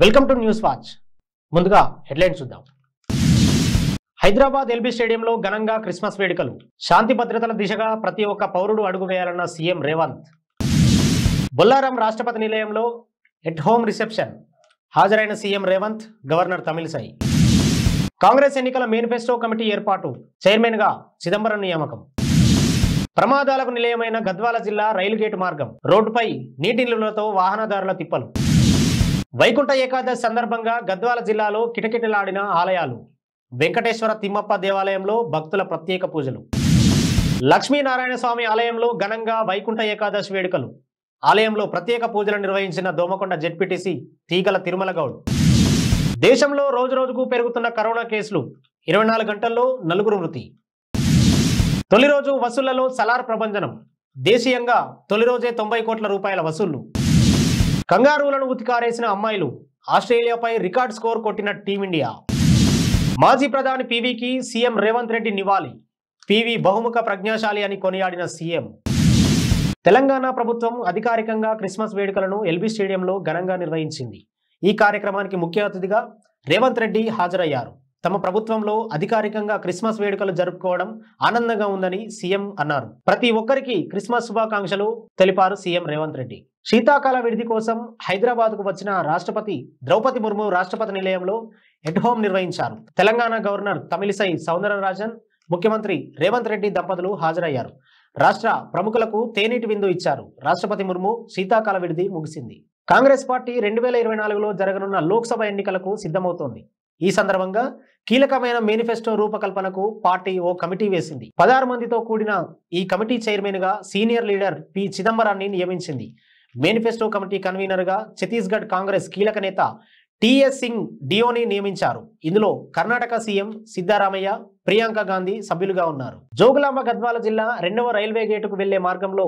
Welcome to news watch. ముందుగా headlines చూద్దాం. Hyderabad LB స్టేడియంలో ఘనంగా క్రిస్మస్ వేడుకలు. శాంతి భద్రతల దిశగా ప్రతి ఒక్క పౌరుడు అడుగు వేయాలన్న సీఎం రేవంత్. బొల్లారం రాష్ట్రపతి నిలయంలో ఎట్ హోమ్ రిసెప్షన్. హాజరైన సీఎం రేవంత్, గవర్నర్ తమిళిసై. కాంగ్రెస్ ఎన్నికల మేనిఫెస్టో కమిటీ ఏర్పాటు. చైర్మన్ గా చిదంబరం నియామకం. ప్రమాదాలకు నిలయమైన గద్వాల జిల్లా రైలు గేటు మార్గం. రోడ్డుపై నీటి నిల్వలతో వాహనదారుల తిప్పలు. వైకుంఠ ఏకాదశి సందర్భంగా గద్వాల జిల్లాలో కిటకిటలాడిన ఆలయాలు. వెంకటేశ్వర తిమ్మప్ప దేవాలయంలో భక్తుల ప్రత్యేక పూజలు. లక్ష్మీనారాయణ స్వామి ఆలయంలో ఘనంగా వైకుంఠ ఏకాదశి వేడుకలు. ఆలయంలో ప్రత్యేక పూజలు నిర్వహించిన దోమకొండ జెడ్పీటీసీ తీగల తిరుమల గౌడ్. దేశంలో రోజురోజుకు పెరుగుతున్న కరోనా కేసులు. 24 గంటల్లో 4 మృతి. తొలి రోజు వసూళ్లలో సలార్ ప్రభంజనం. దేశీయంగా తొలి రోజే 90 కోట్ల రూపాయల వసూళ్లు. కంగారూలను ఉతికారేసిన అమ్మాయిలు. ఆస్ట్రేలియాపై రికార్డ్ స్కోర్ కొట్టిన టీమిండియా. మాజీ ప్రధాని పీవీకి సీఎం రేవంత్ రెడ్డి నివాళి. పీవీ బహుముఖ ప్రజ్ఞాశాలి అని కొనియాడిన సీఎం. తెలంగాణ ప్రభుత్వం అధికారికంగా క్రిస్మస్ వేడుకలను ఎల్బీ స్టేడియంలో ఘనంగా నిర్వహించింది. ఈ కార్యక్రమానికి ముఖ్య అతిథిగా రేవంత్ రెడ్డి హాజరయ్యారు. తమ ప్రభుత్వంలో అధికారికంగా క్రిస్మస్ వేడుకలు జరుపుకోవడం ఆనందంగా ఉందని సీఎం అన్నారు. ప్రతి ఒక్కరికి క్రిస్మస్ శుభాకాంక్షలు తెలిపారు సీఎం రేవంత్ రెడ్డి. శీతాకాల విడిది కోసం హైదరాబాద్ కు వచ్చిన రాష్ట్రపతి ద్రౌపది ముర్ము రాష్ట్రపతి నిలయంలో ఎట్ హోమ్ నిర్వహించారు. తెలంగాణ గవర్నర్ తమిళిసై సౌందరరాజన్, ముఖ్యమంత్రి రేవంత్ రెడ్డి దంపతులు హాజరయ్యారు. రాష్ట్ర ప్రముఖులకు తేనీటి విందు ఇచ్చారు. రాష్ట్రపతి ముర్ము శీతాకాల విడిది ముగిసింది. కాంగ్రెస్ పార్టీ 2024లో జరగనున్న లోక్సభ ఎన్నికలకు సిద్ధమవుతోంది. ఈ సందర్భంగా కీలకమైన మేనిఫెస్టో రూపకల్పనకు పార్టీ ఓ కమిటీ వేసింది. 16 మందితో కూడిన ఈ కమిటీ చైర్మన్ గా సీనియర్ లీడర్ పి చిదంబరాన్ని నియమించింది. మేనిఫెస్టో కమిటీ కన్వీనర్ గా ఛత్తీస్గఢ్ కాంగ్రెస్ కీలక నేత టిఎస్ సింగ్ డియోని నియమించారు. ఇందులో కర్ణాటక సీఎం సిద్ధరామయ్య, ప్రియాంక గాంధీ సభ్యులుగా ఉన్నారు. జోగులాంబ గద్వాల జిల్లా 2వ రైల్వే గేటుకు వెళ్లే మార్గంలో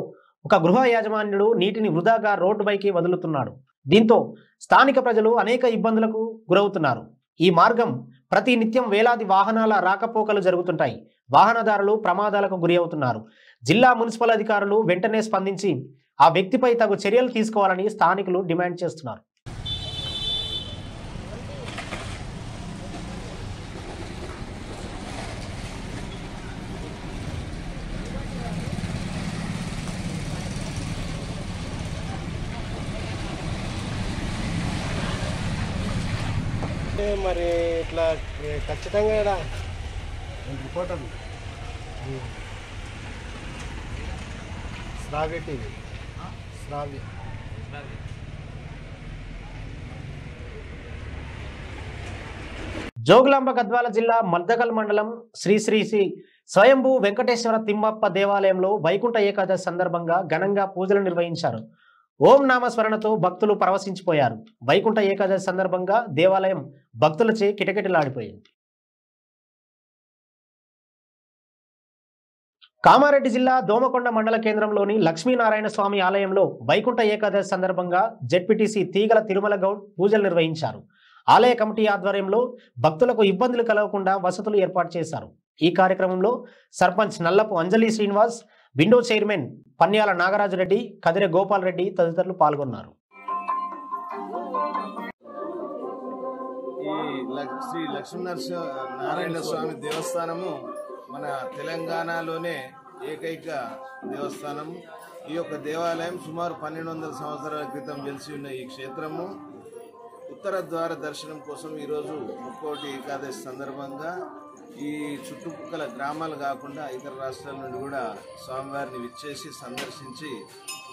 ఒక గృహ యాజమాన్యుడు నీటిని వృధాగా రోడ్డుపైకి వదులుతున్నాడు. దీంతో స్థానిక ప్రజలు అనేక ఇబ్బందులకు గురవుతున్నారు. ఈ మార్గం ప్రతి నిత్యం వేలాది వాహనాల రాకపోకలు జరుగుతుంటాయి. వాహనదారులు ప్రమాదాలకు గురి అవుతున్నారు. జిల్లా మున్సిపల్ అధికారులు వెంటనే స్పందించి ఆ వ్యక్తిపై తగు చర్యలు తీసుకోవాలని స్థానికులు డిమాండ్ చేస్తున్నారు. మరి ఇట్లా ఖచ్చితంగా రిపోర్టర్ శ్రావ్య టీవీ శ్రావ్య జోగులాంబ గద్వాల జిల్లా మర్దగల్ మండలం శ్రీ శ్రీ శ్రీ స్వయంభూ వెంకటేశ్వర తిమ్మప్ప దేవాలయంలో వైకుంఠ ఏకాదశి సందర్భంగా ఘనంగా పూజలు నిర్వహించారు. ఓం నామస్మరణతో భక్తులు పరవశించిపోయారు. వైకుంఠ ఏకాదశి సందర్భంగా దేవాలయం భక్తులచే కిటకిటలాడిపోయింది. కామారెడ్డి జిల్లా దోమకొండ మండల కేంద్రంలోని లక్ష్మీనారాయణ స్వామి ఆలయంలో వైకుంఠ ఏకాదశి సందర్భంగా జెడ్పీటీసీ తీగల తిరుమల గౌడ్ పూజలు నిర్వహించారు. ఆలయ కమిటీ ఆధ్వర్యంలో భక్తులకు ఇబ్బందులు కలగకుండా వసతులు ఏర్పాటు చేశారు. ఈ కార్యక్రమంలో సర్పంచ్ నల్లపు అంజలి శ్రీనివాస్, విండో చైర్మన్ పన్యాల నాగరాజరెడ్డి, కదిరె గోపాల్ రెడ్డి తదితరులు పాల్గొన్నారు. ఈ శ్రీ లక్ష్మీనారాయణ స్వామి దేవస్థానము మన తెలంగాణలోనే ఏకైక దేవస్థానం. ఈ యొక్క దేవాలయం సుమారు 1200 సంవత్సరాల క్రితం వెలిసి ఉన్న ఈ క్షేత్రము ఉత్తర ద్వార దర్శనం కోసం ఈరోజు ముక్కోటి ఏకాదశి సందర్భంగా ఈ చుట్టుపక్కల గ్రామాలు కాకుండా ఇతర రాష్ట్రాల నుండి కూడా స్వామివారిని విచ్చేసి సందర్శించి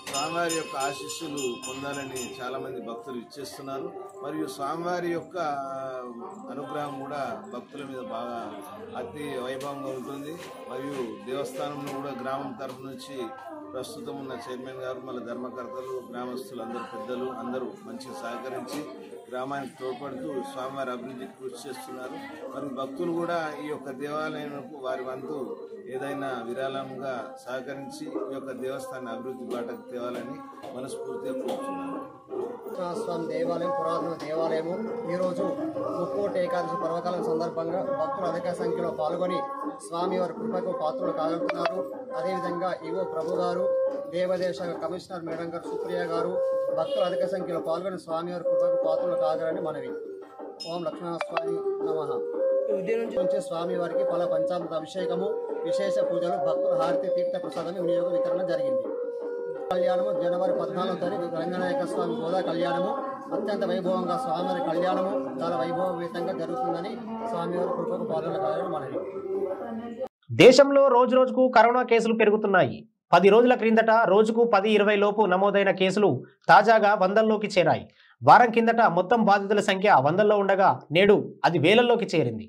స్వామివారి యొక్క ఆశీస్సులు పొందాలని చాలామంది భక్తులు ఇచ్చేస్తున్నారు. మరియు స్వామివారి యొక్క అనుగ్రహం కూడా భక్తుల మీద బాగా అతి వైభవంగా ఉంటుంది. మరియు దేవస్థానంలో కూడా గ్రామం తరఫు నుంచి ప్రస్తుతం ఉన్న చైర్మన్ గారు, మళ్ళీ ధర్మకర్తలు, గ్రామస్తులు, అందరూ పెద్దలు అందరూ మంచిగా సహకరించి గ్రామానికి తోడ్పడుతూ స్వామివారి అభివృద్ధికి కృషి చేస్తున్నారు. మరియు భక్తులు కూడా ఈ యొక్క దేవాలయంకు వారి వంతు ఏదైనా విరాళంగా సహకరించి ఈ యొక్క దేవస్థాన అభివృద్ధి బాటకు తేవాలని మనస్ఫూర్తిగా కోరుతున్నారు. స్వామి దేవాలయం పురాతన దేవాలయము ఈరోజు ముక్కోటి ఏకాదశి పర్వకాలం సందర్భంగా భక్తులు అధిక సంఖ్యలో పాల్గొని స్వామివారి కృపకు పాత్రలు కాగలుగుతున్నారు. అదేవిధంగా ఈవో ప్రభు గారు దేవాదాయ శాఖ కమిషనర్ మేడం గారు సుప్రియ గారు భక్తులు అధిక సంఖ్యలో పాల్గొని స్వామివారి కృపకు పాత్రలు కాగలని మనవి. ఓం లక్ష్మణ స్వామి నమః. నుంచి స్వామివారికి పల పంచామృత అభిషేకము, విశేష పూజలు, భక్తుల హారతి తీర్థ ప్రసాదం వినియోగ వితరణ జరిగింది. కళ్యాణము జనవరి 14వ తారీఖు రంగనాయక స్వామి గోదా కళ్యాణము అత్యంత వైభవంగా స్వామివారి కళ్యాణము చాలా వైభవయుతంగా జరుగుతుందని స్వామివారి కృపకు పాత్రలు కాగలని మనవి. దేశంలో రోజు రోజుకు కరోనా కేసులు పెరుగుతున్నాయి. 10 రోజుల క్రిందట రోజుకు 10-20 లోపు నమోదైన కేసులు తాజాగా వందల్లోకి చేరాయి. వారం కిందట మొత్తం బాధితుల సంఖ్య 100లో ఉండగా నేడు అది వేలల్లోకి చేరింది.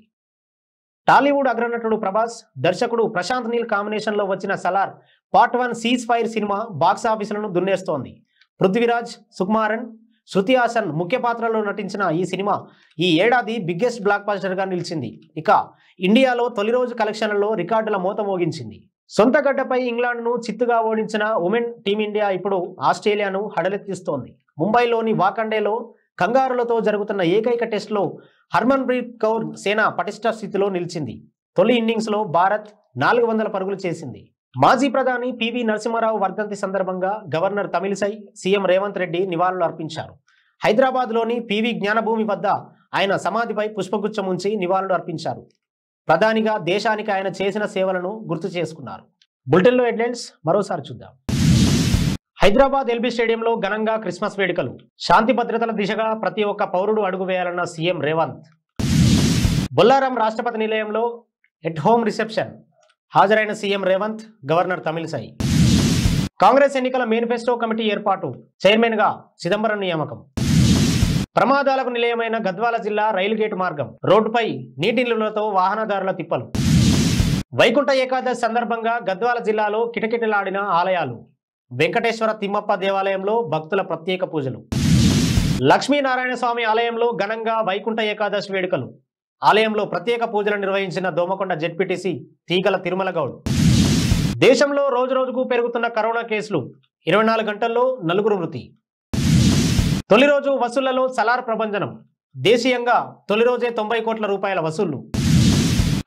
టాలీవుడ్ అగ్రనటుడు ప్రభాస్, దర్శకుడు ప్రశాంత్ నీల్ కాంబినేషన్లో వచ్చిన Salaar part 1 cease fire cinema box ఆఫీసులను దున్నేస్తోంది. పృథ్వీరాజ్, సుకుమారన్, శృతి హాసన్ ముఖ్య పాత్రలో నటించిన ఈ సినిమా ఈ ఏడాది బిగ్గెస్ట్ బ్లాక్ బస్టర్గా నిలిచింది. ఇక ఇండియాలో తొలి రోజు కలెక్షన్లలో రికార్డుల మోత మోగించింది. సొంత గడ్డపై ఇంగ్లాండ్ను చిత్తుగా ఓడించిన ఉమెన్ టీమిండియా ఇప్పుడు ఆస్ట్రేలియాను హడలెత్తిస్తోంది. ముంబైలోని వాకండేలో కంగారులతో జరుగుతున్న ఏకైక టెస్టులో హర్మన్ప్రీత్ కౌర్ సేన పటిష్ట స్థితిలో నిలిచింది. తొలి ఇన్నింగ్స్లో భారత్ 400 పరుగులు చేసింది. మాజీ ప్రధాని పివి నరసింహారావు వర్ధంతి సందర్భంగా గవర్నర్ తమిళిసై సీఎం రేవంత్ రెడ్డి నివాళులు అర్పించారు. హైదరాబాద్లోని పివి జ్ఞానభూమి వద్ద ఆయన సమాధిపై పుష్పగుచ్చం ఉంచి నివాళులు అర్పించారు. ప్రధానిగా దేశానికి ఆయన చేసిన సేవలను గుర్తు చేసుకున్నారు. బులెటిన్లో హెడ్లైన్స్ మరోసారి చూద్దాం. హైదరాబాద్ ఎల్బీ స్టేడియంలో ఘనంగా క్రిస్మస్ వేడుకలు. శాంతి భద్రతల దిశగా ప్రతి ఒక్క పౌరుడు అడుగు వేయాలన్న సీఎం రేవంత్. బొల్లారం రాష్ట్రపతి నిలయంలో ఎట్ హోమ్ రిసెప్షన్. హాజరైన సీఎం రేవంత్, గవర్నర్ తమిళిసై. కాంగ్రెస్ ఎన్నికల మేనిఫెస్టో కమిటీ ఏర్పాటు. చైర్మన్గా చిదంబరం నియామకం. ప్రమాదాలకు నిలయమైన గద్వాల జిల్లా రైలు గేటు మార్గం. రోడ్డుపై నీటి నిల్వలతో వాహనదారుల తిప్పలు. వైకుంఠ ఏకాదశి సందర్భంగా గద్వాల జిల్లాలో కిటకిటలాడిన ఆలయాలు. వెంకటేశ్వర తిమ్మప్ప దేవాలయంలో భక్తుల ప్రత్యేక పూజలు. లక్ష్మీనారాయణ స్వామి ఆలయంలో ఘనంగా వైకుంఠ ఏకాదశి వేడుకలు. ఆలయంలో ప్రత్యేక పూజలు నిర్వహించిన దోమకొండ జెడ్పీటీసీ తీగల తిరుమల గౌడ్. దేశంలో రోజు రోజుకు పెరుగుతున్న కరోనా కేసులు. 24 గంటల్లో 4 మృతి. తొలి రోజు వసూళ్లలో సలార్ ప్రభంజనం. దేశీయంగా తొలి రోజే 90 కోట్ల రూపాయల వసూళ్లు.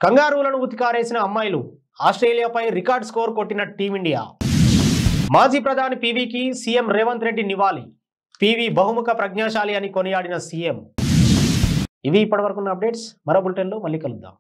కంగారూలను ఉతికారేసిన అమ్మాయిలు. ఆస్ట్రేలియాపై రికార్డ్ స్కోర్ కొట్టిన టీమిండియా. మాజీ ప్రధాని పీవీకి సీఎం రేవంత్ రెడ్డి నివాళి. పీవీ బహుముఖ ప్రజ్ఞాశాలి అని కొనియాడిన సీఎం. ఇవి ఇప్పటివరకున్న అప్డేట్స్. మరో బులెటిన్లో మళ్ళీ కలుద్దాం.